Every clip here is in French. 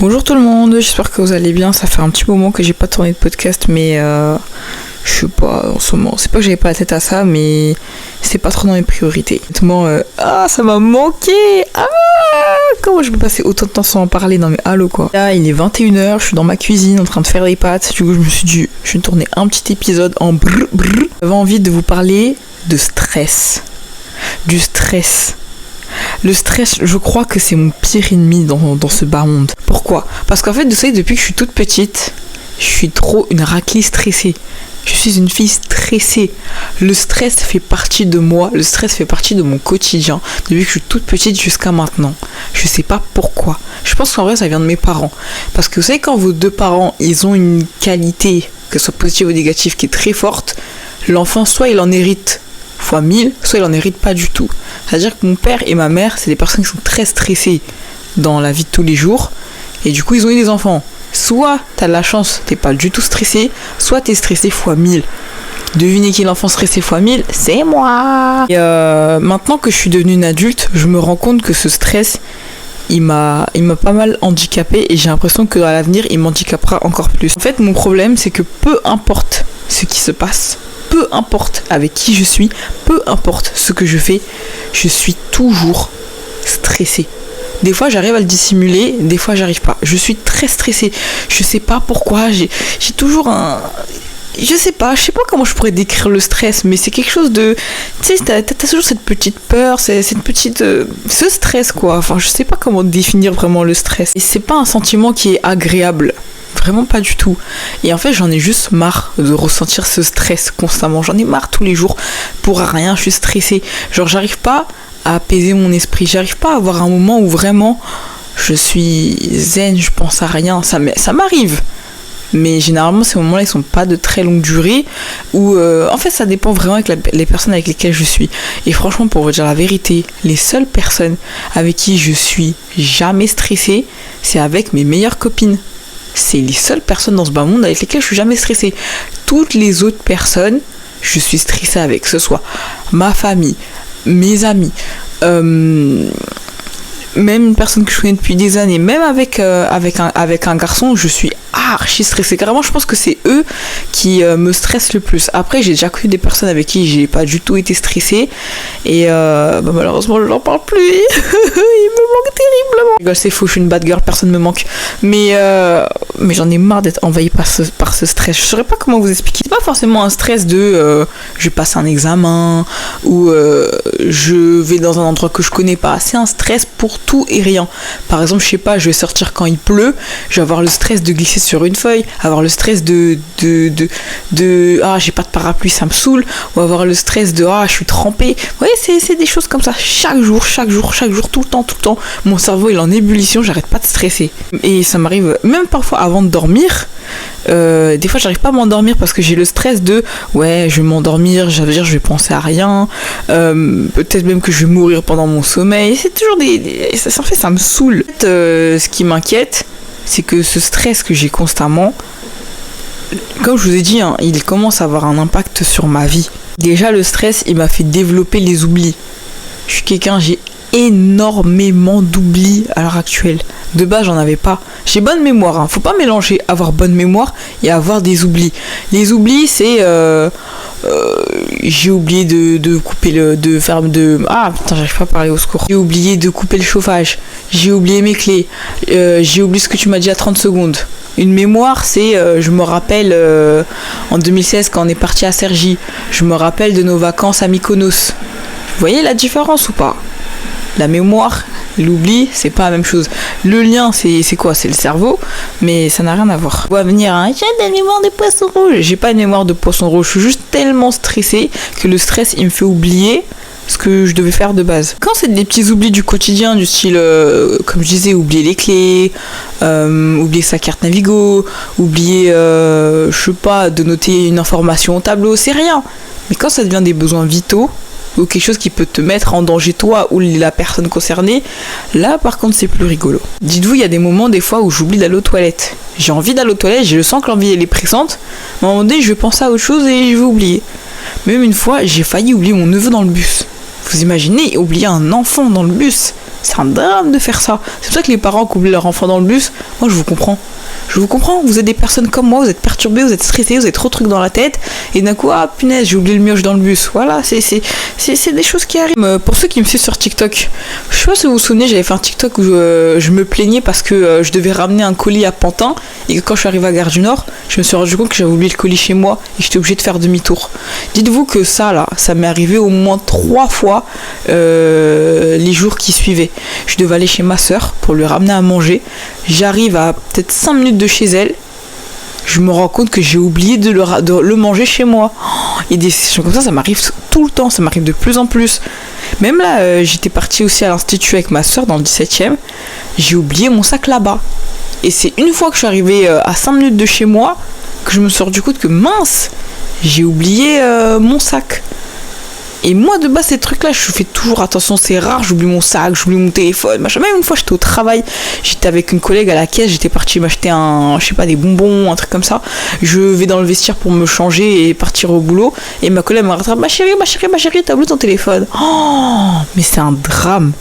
Bonjour tout le monde, j'espère que vous allez bien. Ça fait un petit moment que j'ai pas tourné de podcast, mais je sais pas en ce moment. C'est pas que j'avais pas la tête à ça, mais c'est pas trop dans mes priorités. Honnêtement, ça m'a manqué. Comment je peux passer autant de temps sans en parler? Non mais allô quoi. Là, il est 21h, je suis dans ma cuisine en train de faire des pâtes. Du coup, je me suis dit, je vais tourner un petit épisode en brr. J'avais envie de vous parler de stress. Du stress. Le stress, je crois que c'est mon pire ennemi dans ce bas monde. Pourquoi? Parce qu'en fait, vous savez, depuis que je suis toute petite, je suis trop une raclée stressée. Je suis une fille stressée. Le stress fait partie de moi, le stress fait partie de mon quotidien, depuis que je suis toute petite jusqu'à maintenant. Je sais pas pourquoi. Je pense qu'en vrai, ça vient de mes parents. Parce que vous savez, quand vos deux parents, ils ont une qualité, que ce soit positive ou négative, qui est très forte, l'enfant, soit il en hérite fois 1000, soit il en hérite pas du tout. C'est-à-dire que mon père et ma mère, c'est des personnes qui sont très stressées dans la vie de tous les jours, et du coup ils ont eu des enfants. Soit t'as de la chance, t'es pas du tout stressé, soit t'es stressé fois 1000. Devinez qui est l'enfant stressé fois 1000? C'est moi. Et maintenant que je suis devenue une adulte, je me rends compte que ce stress, il m'a pas mal handicapée, et j'ai l'impression que à l'avenir, il m'handicapera encore plus. En fait, mon problème, c'est que peu importe ce qui se passe, peu importe avec qui je suis, peu importe ce que je fais, je suis toujours stressée. Des fois j'arrive à le dissimuler, des fois j'arrive pas. Je suis très stressée. Je sais pas pourquoi, j'ai toujours un... Je sais pas comment je pourrais décrire le stress, mais c'est quelque chose de... Tu sais, t'as toujours cette petite peur, cette petite... ce stress quoi. Enfin, je sais pas comment définir vraiment le stress. Et c'est pas un sentiment qui est agréable. Vraiment pas du tout. Et en fait, j'en ai juste marre de ressentir ce stress constamment. J'en ai marre tous les jours pour rien. Je suis stressée. Genre, j'arrive pas à apaiser mon esprit. J'arrive pas à avoir un moment où vraiment je suis zen, je pense à rien. Ça m'arrive. Mais généralement, ces moments-là, ils sont pas de très longue durée. Ou en fait, ça dépend vraiment avec les personnes avec lesquelles je suis. Et franchement, pour vous dire la vérité, les seules personnes avec qui je suis jamais stressée, c'est avec mes meilleures copines. C'est les seules personnes dans ce bas monde avec lesquelles je suis jamais stressée. Toutes les autres personnes, je suis stressée avec, que ce soit ma famille, mes amis, même une personne que je connais depuis des années, même avec un garçon, je suis archi stressée. Carrément, je pense que c'est eux qui me stressent le plus. Après, j'ai déjà connu des personnes avec qui j'ai pas du tout été stressée, et malheureusement, je n'en parle plus. Il me manque terriblement. C'est faux, je suis une bad girl, personne me manque. Mais j'en ai marre d'être envahie par ce stress. Je saurais pas comment vous expliquer. C'est pas forcément un stress de je passe un examen ou je vais dans un endroit que je connais pas. C'est un stress pour tout et rien. Par exemple, je sais pas, je vais sortir quand il pleut, je vais avoir le stress de glisser sur une feuille, avoir le stress de j'ai pas de parapluie, ça me saoule, ou avoir le stress de je suis trempée. Vous voyez, c'est des choses comme ça. Chaque jour, tout le temps. Mon cerveau il est en ébullition, j'arrête pas de stresser. Et ça m'arrive même parfois avant de dormir. Des fois j'arrive pas à m'endormir parce que j'ai le stress de je vais m'endormir, ça veut dire je vais penser à rien, peut-être même que je vais mourir pendant mon sommeil. C'est toujours ça me saoule. En fait, ce qui m'inquiète, c'est que ce stress que j'ai constamment, comme je vous ai dit, il commence à avoir un impact sur ma vie. Déjà le stress, il m'a fait développer les oublis. Je suis quelqu'un, j'ai énormément d'oublis à l'heure actuelle. De base, j'en avais pas. J'ai bonne mémoire, faut pas mélanger avoir bonne mémoire et avoir des oublis. Les oublis, c'est j'ai oublié de couper j'arrive pas à parler, au secours. J'ai oublié de couper le chauffage. J'ai oublié mes clés. J'ai oublié ce que tu m'as dit à 30 secondes. Une mémoire, c'est, je me rappelle en 2016 quand on est parti à Cergy. Je me rappelle de nos vacances à Mykonos. Vous voyez la différence ou pas? La mémoire, l'oubli, c'est pas la même chose. Le lien, c'est quoi? C'est le cerveau, mais ça n'a rien à voir. On va venir, j'ai une mémoire de poisson rouge. J'ai pas une mémoire de poisson rouge, je suis juste tellement stressée que le stress, il me fait oublier ce que je devais faire de base. Quand c'est des petits oublis du quotidien, du style, comme je disais, oublier les clés, oublier sa carte Navigo, oublier, je sais pas, de noter une information au tableau, c'est rien. Mais quand ça devient des besoins vitaux, ou quelque chose qui peut te mettre en danger toi ou la personne concernée, là par contre c'est plus rigolo. Dites-vous, il y a des moments des fois où j'oublie d'aller aux toilettes. J'ai envie d'aller aux toilettes, je sens que l'envie elle est pressante, mais à un moment donné je vais penser à autre chose et je vais oublier. Même une fois j'ai failli oublier mon neveu dans le bus. Vous imaginez oublier un enfant dans le bus? C'est un drame de faire ça. C'est pour ça que les parents qui oublient leur enfant dans le bus, moi je vous comprends. Je vous comprends, vous êtes des personnes comme moi, vous êtes perturbés, vous êtes stressés, vous avez trop de trucs dans la tête, et d'un coup, ah punaise, j'ai oublié le mioche dans le bus. Voilà, c'est des choses qui arrivent. Pour ceux qui me suivent sur TikTok, je sais pas si vous vous souvenez, j'avais fait un TikTok où je me plaignais parce que je devais ramener un colis à Pantin, et que quand je suis arrivée à Gare du Nord, je me suis rendu compte que j'avais oublié le colis chez moi, et j'étais obligée de faire demi-tour. Dites-vous que ça m'est arrivé au moins 3 fois les jours qui suivaient. Je devais aller chez ma soeur pour lui ramener à manger. J'arrive à peut-être 5 minutes de chez elle. Je me rends compte que j'ai oublié de le manger chez moi. Et des situations comme ça m'arrive tout le temps. Ça m'arrive de plus en plus. Même là, j'étais partie aussi à l'institut avec ma soeur dans le 17e. J'ai oublié mon sac là-bas. Et c'est une fois que je suis arrivée à 5 minutes de chez moi que je me suis rendu compte que mince, j'ai oublié mon sac. Et moi, de base, ces trucs-là, je fais toujours attention, c'est rare, j'oublie mon sac, j'oublie mon téléphone, machin. Même une fois, j'étais au travail, j'étais avec une collègue à la caisse, j'étais partie m'acheter des bonbons, un truc comme ça. Je vais dans le vestiaire pour me changer et partir au boulot. Et ma collègue me rattrape, ma chérie, t'as oublié ton téléphone. Oh, mais c'est un drame.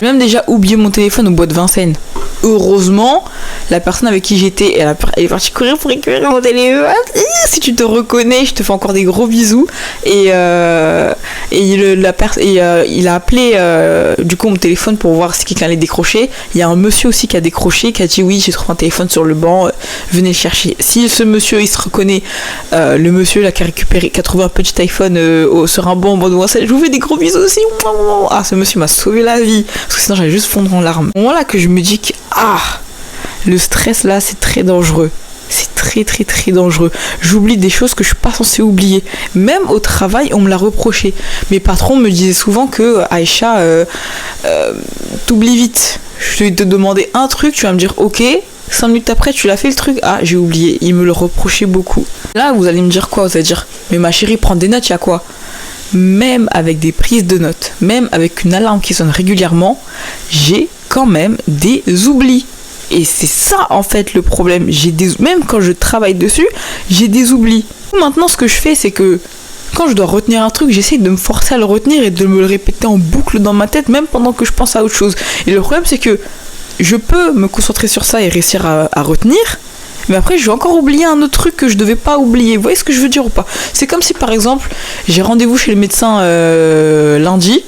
J'ai même déjà oublié mon téléphone au bois de Vincennes. Heureusement, la personne avec qui j'étais, elle est partie courir pour récupérer mon téléphone. Si tu te reconnais, je te fais encore des gros bisous. Et il a appelé du coup mon téléphone pour voir si quelqu'un allait décrocher. Il y a un monsieur aussi qui a décroché, qui a dit oui, j'ai trouvé un téléphone sur le banc, venez le chercher. Si ce monsieur il se reconnaît, le monsieur là qui a trouvé un petit iPhone sur un banc au bord de Vincennes, je vous fais des gros bisous aussi. Ah, ce monsieur m'a sauvé la vie, parce que sinon j'allais juste fondre en larmes. Au moment là que je me dis que le stress là c'est très dangereux. C'est très très très dangereux. J'oublie des choses que je suis pas censée oublier. Même au travail, on me l'a reproché. Mes patrons me disaient souvent que Aïcha, t'oublies vite. Je vais te demander un truc, tu vas me dire ok. 5 minutes après, tu l'as fait le truc. Ah, j'ai oublié. Ils me le reprochaient beaucoup. Là, vous allez me dire quoi? Vous allez dire, mais ma chérie, prends des notes, il y a quoi? Même avec des prises de notes, même avec une alarme qui sonne régulièrement, j'ai quand même des oublis. Et c'est ça en fait le problème. Même quand je travaille dessus, j'ai des oublis. Maintenant, ce que je fais, c'est que quand je dois retenir un truc, j'essaie de me forcer à le retenir et de me le répéter en boucle dans ma tête, même pendant que je pense à autre chose. Et le problème, c'est que je peux me concentrer sur ça et réussir à retenir, mais après je vais encore oublier un autre truc que je devais pas oublier. Vous voyez ce que je veux dire ou pas? C'est comme si par exemple j'ai rendez-vous chez le médecin lundi,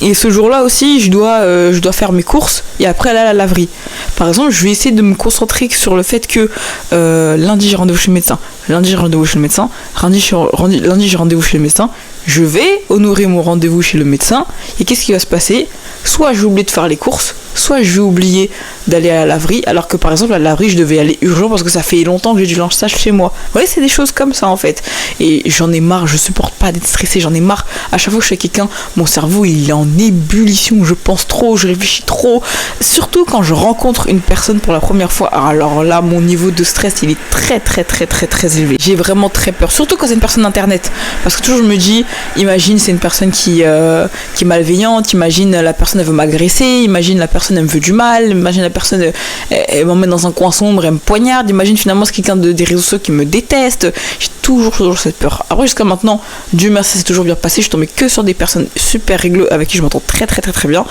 et ce jour-là aussi je dois faire mes courses et après aller à la laverie. Par exemple, je vais essayer de me concentrer sur le fait que lundi j'ai rendez-vous chez le médecin, lundi j'ai rendez-vous chez le médecin, lundi j'ai rendez-vous chez le médecin. Je vais honorer mon rendez-vous chez le médecin, et qu'est-ce qui va se passer? Soit je vais oublier de faire les courses, soit je vais oublier d'aller à la laverie, alors que par exemple à la laverie je devais aller urgent parce que ça fait longtemps que j'ai du linge sale chez moi. Vous voyez, c'est des choses comme ça en fait. Et j'en ai marre, je supporte pas d'être stressée, j'en ai marre. À chaque fois que je suis avec quelqu'un, mon cerveau il est en ébullition, je pense trop, je réfléchis trop. Surtout quand je rencontre une personne pour la première fois, alors là mon niveau de stress il est très très très très très élevé. J'ai vraiment très peur, surtout quand c'est une personne d'internet, parce que toujours je me dis, imagine c'est une personne qui est malveillante, imagine la personne elle veut m'agresser, imagine la personne elle me veut du mal, imagine la personne elle m'emmène dans un coin sombre, elle me poignarde, imagine finalement c'est quelqu'un des réseaux sociaux qui me déteste. J'ai toujours cette peur. Après jusqu'à maintenant, Dieu merci, c'est toujours bien passé, je tombais que sur des personnes super réglo avec qui je m'entends très très très très bien,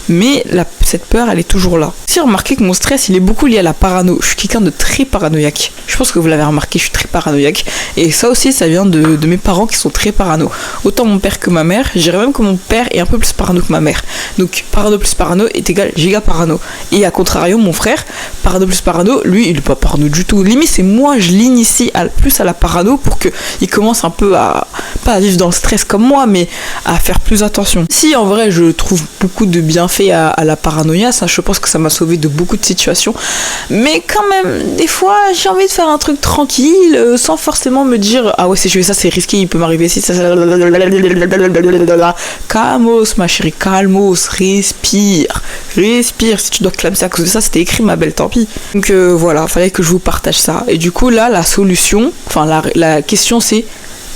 mais cette peur elle est toujours là. Si remarquez que mon stress il est beaucoup lié à la parano, je suis quelqu'un de très paranoïaque, je pense que vous l'avez remarqué, je suis très paranoïaque, et ça aussi ça vient de mes parents qui sont très parano, autant mon père que ma mère. Je dirais même que mon père est un peu plus parano que ma mère, donc parano plus parano est égal giga parano, et à contrario mon frère, parano plus parano, lui il est pas parano du tout, limite c'est moi je l'initie plus à la parano pour qu'il commence un peu à pas à vivre dans le stress comme moi, mais à faire plus attention. Si en vrai je trouve beaucoup de bienfaits à la paranoïa, ça je pense que ça m'a sauvé de beaucoup de situations, mais quand même des fois j'ai envie de faire un truc tranquille sans forcément me dire ah ouais si je fais ça c'est risqué, il peut m'arriver si ça. Calmos ma chérie, calmos, respire, si tu dois clamser à cause de ça, c'était écrit ma belle, tant pis. Donc voilà, fallait que je vous partage ça. Et du coup là la solution, enfin la question c'est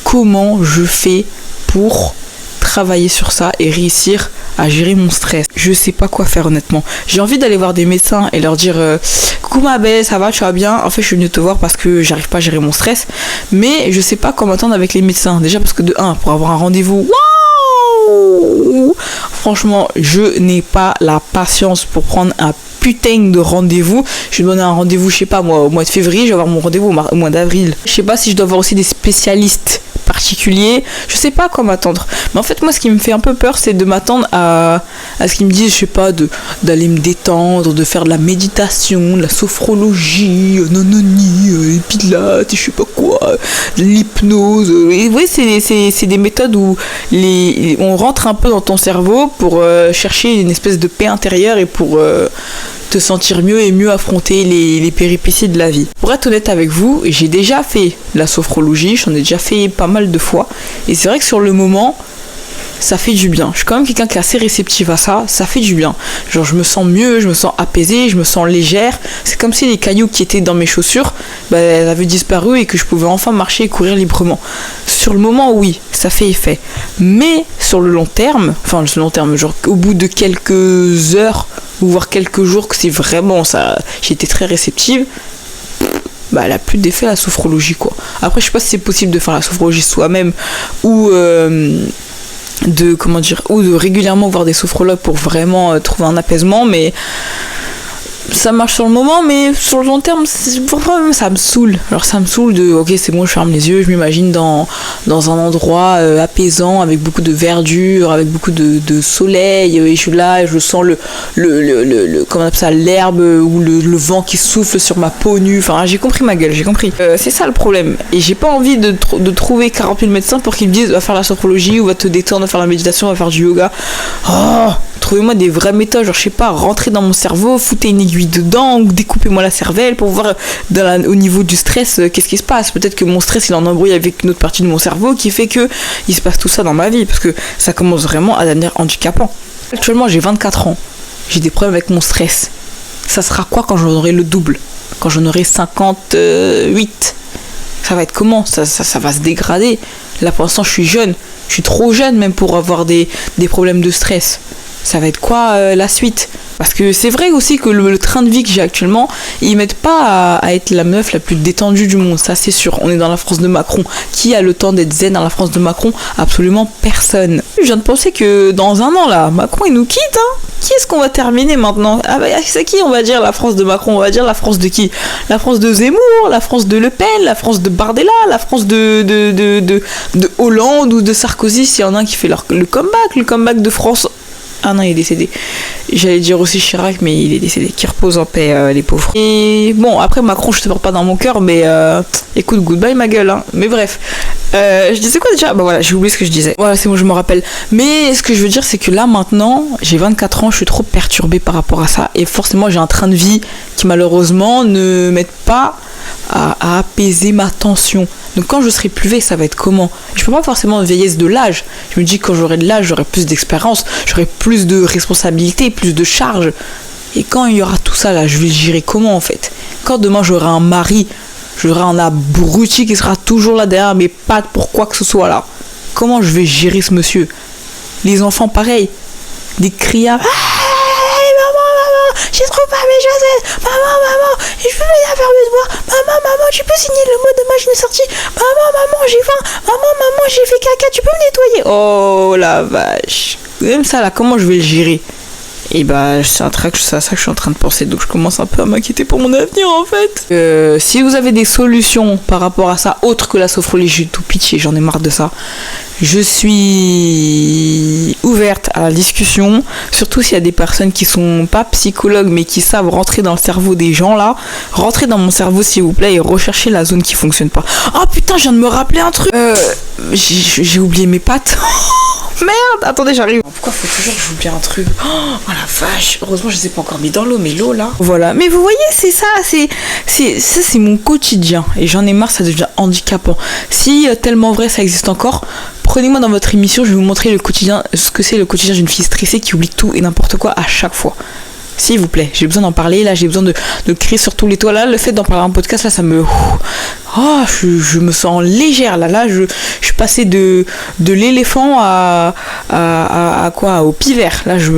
comment je fais pour travailler sur ça et réussir à gérer mon stress. Je sais pas quoi faire honnêtement. J'ai envie d'aller voir des médecins et leur dire coucou ma belle, ça va, tu vas bien? En fait je suis venue te voir parce que j'arrive pas à gérer mon stress, mais je sais pas comment m'attendre avec les médecins. Déjà parce que de 1, pour avoir un rendez-vous, waouh, non. Franchement, je n'ai pas la patience pour prendre un putain de rendez-vous. Je vais donner un rendez-vous, je sais pas moi, au mois de février, je vais avoir mon rendez-vous au mois d'avril. Je sais pas si je dois avoir aussi des spécialistes particuliers, je sais pas à quoi m'attendre. Mais en fait, moi, ce qui me fait un peu peur, c'est de m'attendre à ce qu'ils me disent, je sais pas, d'aller me détendre, de faire de la méditation, de la sophrologie, nanani, pilates, je sais pas quoi, de l'hypnose. Et oui, c'est des méthodes où on rentre un peu dans ton cerveau pour chercher une espèce de paix intérieure et pour te sentir mieux et mieux affronter les péripéties de la vie. Pour être honnête avec vous, j'ai déjà fait la sophrologie, j'en ai déjà fait pas mal de fois, et c'est vrai que sur le moment, ça fait du bien. Je suis quand même quelqu'un qui est assez réceptif à ça fait du bien. Genre je me sens mieux, je me sens apaisée, je me sens légère. C'est comme si les cailloux qui étaient dans mes chaussures, elles avaient disparu et que je pouvais enfin marcher et courir librement. Sur le moment, oui, ça fait effet. Mais sur le long terme, genre au bout de quelques heures, ou voire quelques jours, que c'est vraiment ça, j'ai été très réceptive, elle a plus d'effet la sophrologie quoi. Après je sais pas si c'est possible de faire la sophrologie soi-même ou de régulièrement voir des sophrologues pour vraiment trouver un apaisement, mais ça marche sur le moment, mais sur le long terme, ça me saoule. Alors ça me saoule de, ok c'est bon, je ferme les yeux, je m'imagine dans un endroit apaisant, avec beaucoup de verdure, avec beaucoup de soleil, et je suis là, et je sens comment on appelle ça, l'herbe ou le vent qui souffle sur ma peau nue. Enfin, j'ai compris ma gueule, j'ai compris. C'est ça le problème. Et j'ai pas envie de trouver 40 000 médecins pour qu'ils me disent va faire la sophrologie, ou va te détendre, va faire la méditation, va faire du yoga. Oh, trouvez-moi des vraies méthodes, genre je sais pas, rentrer dans mon cerveau, foutez une aiguille dedans, ou découpez-moi la cervelle pour voir au niveau du stress, qu'est-ce qui se passe. Peut-être que mon stress il en embrouille avec une autre partie de mon cerveau qui fait que il se passe tout ça dans ma vie, parce que ça commence vraiment à devenir handicapant. Actuellement j'ai 24 ans, j'ai des problèmes avec mon stress. Ça sera quoi quand j'en aurai le double, quand j'en aurai 58? Ça va être comment? Ça va se dégrader. Là pour l'instant je suis jeune, je suis trop jeune même pour avoir des problèmes de stress. Ça va être quoi la suite? Parce que c'est vrai aussi que le train de vie que j'ai actuellement, ils m'aident pas à être la meuf la plus détendue du monde, ça c'est sûr. On est dans la France de Macron. Qui a le temps d'être zen dans la France de Macron? Absolument personne. Je viens de penser que dans un an là, Macron il nous quitte, hein. Qui est-ce qu'on va terminer maintenant? Ah bah c'est qui on va dire la France de Macron? On va dire la France de qui? La France de Zemmour, la France de Le Pen, la France de Bardella, la France de Hollande ou de Sarkozy, s'il y en a un qui fait le comeback de France. Ah non, il est décédé. J'allais dire aussi Chirac, mais il est décédé. Qui repose en paix, les pauvres. Et bon, après Macron, je te porte pas dans mon cœur, mais écoute, goodbye ma gueule, hein. Mais bref, je disais quoi déjà? Bah voilà, j'ai oublié ce que je disais. Voilà, c'est bon, je me rappelle. Mais ce que je veux dire, c'est que là maintenant, j'ai 24 ans, je suis trop perturbée par rapport à ça, et forcément, j'ai un train de vie qui malheureusement ne m'aide pas à apaiser ma tension. Donc quand je serai plus vieille, ça va être comment? Je peux pas forcément une vieillesse de l'âge. Je me dis que quand j'aurai de l'âge, j'aurai plus d'expérience, j'aurai plus de responsabilités, plus de charges. Et quand il y aura tout ça là, je vais le gérer comment en fait? Quand demain j'aurai un mari, j'aurai un abruti qui sera toujours là derrière mes pattes pour quoi que ce soit là. Comment je vais gérer ce monsieur? Les enfants pareil, des criards. J'ai trop pas mes chaussettes. Maman, je peux venir faire le devoir. Maman, tu peux signer le mot de machine de sortie. Maman, j'ai faim. Maman, j'ai fait caca, tu peux me nettoyer? Oh la vache. Même ça là, comment je vais le gérer? Et bah c'est à ça que je suis en train de penser, donc je commence un peu à m'inquiéter pour mon avenir en fait. Si vous avez des solutions par rapport à ça, autre que la sophrologie, tout pitié, j'en ai marre de ça. Je suis ouverte à la discussion, surtout s'il y a des personnes qui sont pas psychologues mais qui savent rentrer dans le cerveau des gens là. Rentrez dans mon cerveau s'il vous plaît et recherchez la zone qui fonctionne pas. Oh putain, je viens de me rappeler un truc. J'ai oublié mes pattes. Merde, attendez, j'arrive. Pourquoi faut toujours que j'oublie un truc? Oh la vache, heureusement je les ai pas encore mis dans l'eau, mais l'eau là. Voilà, mais vous voyez, c'est ça, c'est mon quotidien. Et j'en ai marre, ça devient handicapant. Si tellement vrai ça existe encore, prenez-moi dans votre émission, je vais vous montrer le quotidien, ce que c'est le quotidien d'une fille stressée qui oublie tout et n'importe quoi à chaque fois. S'il vous plaît, j'ai besoin d'en parler, là, j'ai besoin de crier sur tous les toits. Là, le fait d'en parler en podcast, là, ça me... Oh, je me sens légère, là, je suis passée de l'éléphant à quoi, au pivert. Là, je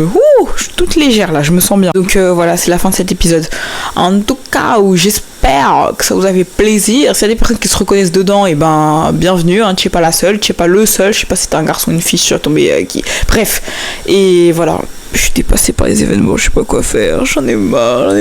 suis toute légère, là, je me sens bien. Donc voilà, c'est la fin de cet épisode. En tout cas, j'espère que ça vous a fait plaisir. S'il y a des personnes qui se reconnaissent dedans, et ben, bienvenue, hein, tu n'es pas la seule, tu n'es pas le seul, je sais pas si t'es un garçon ou une fille, je suis tombée qui... Bref, et voilà. Je suis dépassée par les événements, je sais pas quoi faire, j'en ai marre.